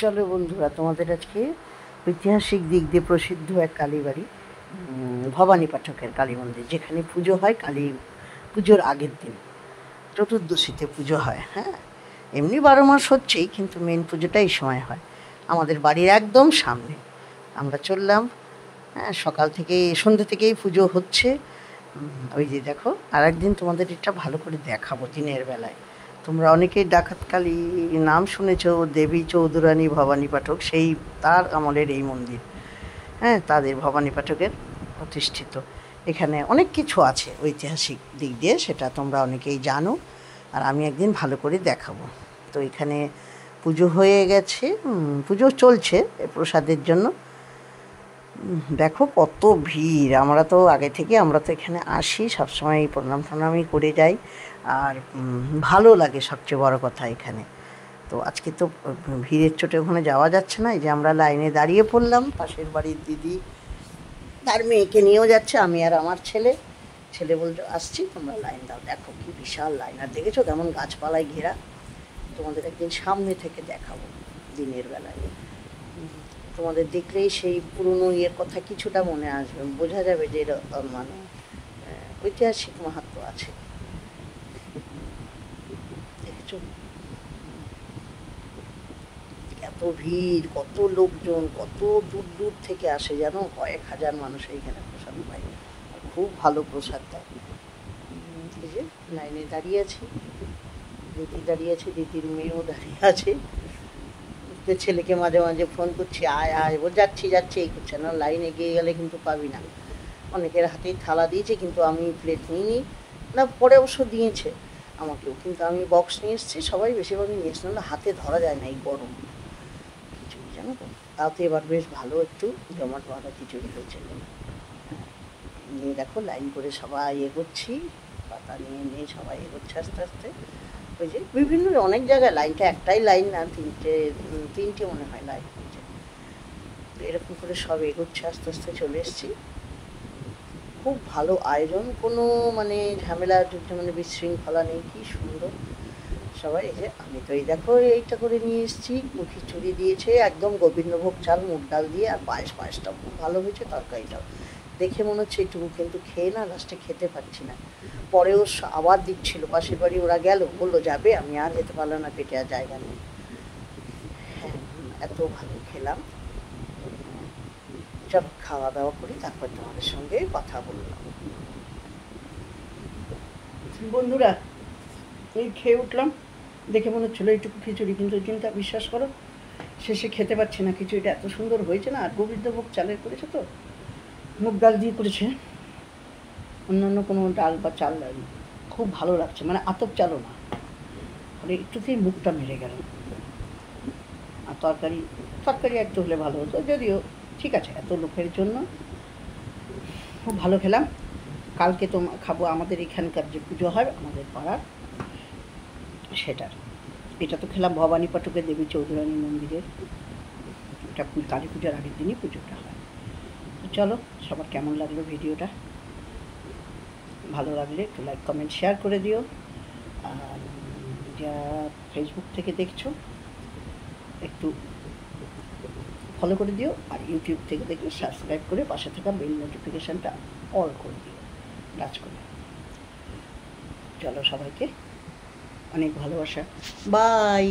চলো বন্ধুরা, তোমাদের আজকে ঐতিহাসিক দিক দিয়ে প্রসিদ্ধ এক কালীবাড়ি, ভবানী পাঠকের কালী মন্দির, যেখানে পুজো হয় কালী পুজোর আগের দিন, চতুর্দশীতে পুজো হয়। হ্যাঁ, এমনি 12 মাস হচ্ছেই, কিন্তু মেন পুজোটা এই সময় হয় আমাদের বাড়ির একদম সামনে। আমরা চললাম, হ্যাঁ, সকাল থেকে সন্ধ্যে থেকেই পুজো হচ্ছে। ওই যে দেখো, আর একদিন তোমাদের এটা ভালো করে দেখাবো দিনের বেলায়। তোমরা অনেকেই ডাকাতকালী নাম শুনেছ, দেবী চৌধুরানী ভবানী পাঠক, সেই তার আমলের এই মন্দির। হ্যাঁ, তাদের ভবানী পাঠকের প্রতিষ্ঠিত। এখানে অনেক কিছু আছে ঐতিহাসিক দিক দিয়ে, সেটা তোমরা অনেকেই জানো, আর আমি একদিন ভালো করে দেখাবো। তো এখানে পুজো হয়ে গেছে, পুজো চলছে প্রসাদের জন্য। দেখো কত ভিড়! আমরা তো আগে থেকে আমরা তো এখানে আসি, সবসময় প্রণাম টনামই করে যাই, আর ভালো লাগে সবচেয়ে বড় কথা এখানে। তো আজকে তো ভিড়ের চোটে ওখানে যাওয়া যাচ্ছে না, এই যে আমরা লাইনে দাঁড়িয়ে পড়লাম। পাশের বাড়ির দিদি তার মেয়েকে নিয়েও যাচ্ছে, আমি আর আমার ছেলে। ছেলে বলছে আসছি, তোমরা লাইন দাও। দেখো কি বিশাল লাইন, আর দেখেছো কেমন গাছপালায় ঘেরা। তোমাদের একদিন সামনে থেকে দেখাবো দিনের বেলায়। তোমাদের দেখলেই সেই পুরনো ইয়ের কথা কিছুটা মনে আসবে, বোঝা যাবে যে মানে ঐতিহাসিক মাহাত্ম্য আছে। দেখছো এত ভিড়, কত লোকজন, কত দূর দূর থেকে আসে, যেন কয়েক হাজার মানুষ এইখানে প্রসাদ পায়। খুব ভালো প্রসাদ দেয়। এই যে লাইনে দাঁড়িয়ে আছি, দিদি দাঁড়িয়ে আছে, দিদির মেয়েও দাঁড়িয়ে আছে। ছেলেকে মাঝে মাঝে ফোন করছি, আয় আয়, ও যাচ্ছি যাচ্ছি এই করছে না। লাইন এগিয়ে গেলে কিন্তু পাবি না। অনেকের হাতেই থালা দিয়েছে, কিন্তু আমি প্লেট নিইনি, না পরে অবশ্য দিয়েছে আমাকেও, কিন্তু আমি বক্স নিয়ে এসেছি। সবাই বেশিরভাগই নিয়ে এসছে, না হাতে ধরা যায় না এই গরম খিচুড়ি, জানো তো। তাও তো এবার বেশ ভালো একটু জমাট বাঁধা খিচুড়ি হয়েছে। নিয়ে দেখো লাইন করে সবাই এগোচ্ছি, পাতা নিয়ে নিয়ে সবাই এগোচ্ছে আস্তে আস্তে। ওই যে বিভিন্ন অনেক জায়গায় লাইনটা একটাই লাইন না, তিনটে মনে হয় লাইন হচ্ছে। তো এরকম করে সব এগোচ্ছে, আস্তে আস্তে চলে এসেছি। খুব ভালো আয়োজন, কোনো মানে ঝামেলা মানে বিশৃঙ্খলা নেই, কি সুন্দর সবাই। এই যে আমি তো এই দেখো এইটা করে নিয়ে এসেছি, খিচুড়ি দিয়েছে একদম গোবিন্দভোগ চাল মুগ ডাল দিয়ে, আর পায়েসটাও খুব ভালো হয়েছে, তরকারিটাও দেখে মনে হচ্ছে একটু, কিন্তু খেয়ে না লাস্টে খেতে পারছি না। পরেও আবার দিচ্ছিল, পাশের বাড়ি ওরা গেল, বললো যাবে, আমি আর যেতে পারলাম না, পেটে আর জায়গা নেই। হ্যাঁ, এত ভালো খেলাম। চল খাওয়া দাওয়া করি, তারপর তোমাদের সঙ্গে কথা বললাম। বন্ধুরা, এই খেয়ে উঠলাম, দেখে মনে হচ্ছিলো এইটুকু খিচুড়ি, কিন্তু চিন্তা, বিশ্বাস করো শেষে খেতে পারছি না। খিচুড়িটা এত সুন্দর হয়েছে না, আর গোবিন্দভোগ চালের করেছে তো, মুগ ডাল দিয়ে করেছে, অন্যান্য কোনো ডাল বা চাল খুব ভালো লাগছে, মানে আতপ চালও না, মানে একটুতেই মুখটা মেরে গেল। আর তরকারি একটু হলে ভালো হতো, যদিও ঠিক আছে, এত লোকের জন্য খুব ভালো খেলাম। কালকে তো খাবো আমাদের এখানকার যে পুজো হয় আমাদের পাড়ার, সেটার। এটা তো খেলাম ভবানী পাঠকের দেবী চৌধুরানী মন্দিরের, এটা কালী পুজোর আগের দিনই পুজোটা হয়। তো চলো, সবার কেমন লাগলো ভিডিওটা? ভালো লাগলে একটু লাইক কমেন্ট শেয়ার করে দিও, আর যা ফেসবুক থেকে দেখছো একটু ফলো করে দিও, আর ইউটিউব থেকে দেখলে সাবস্ক্রাইব করে পাশে থাকা বেল নোটিফিকেশানটা অল করে দিও, টাচ করে। চলো, সবাইকে অনেক ভালোবাসা, বাই।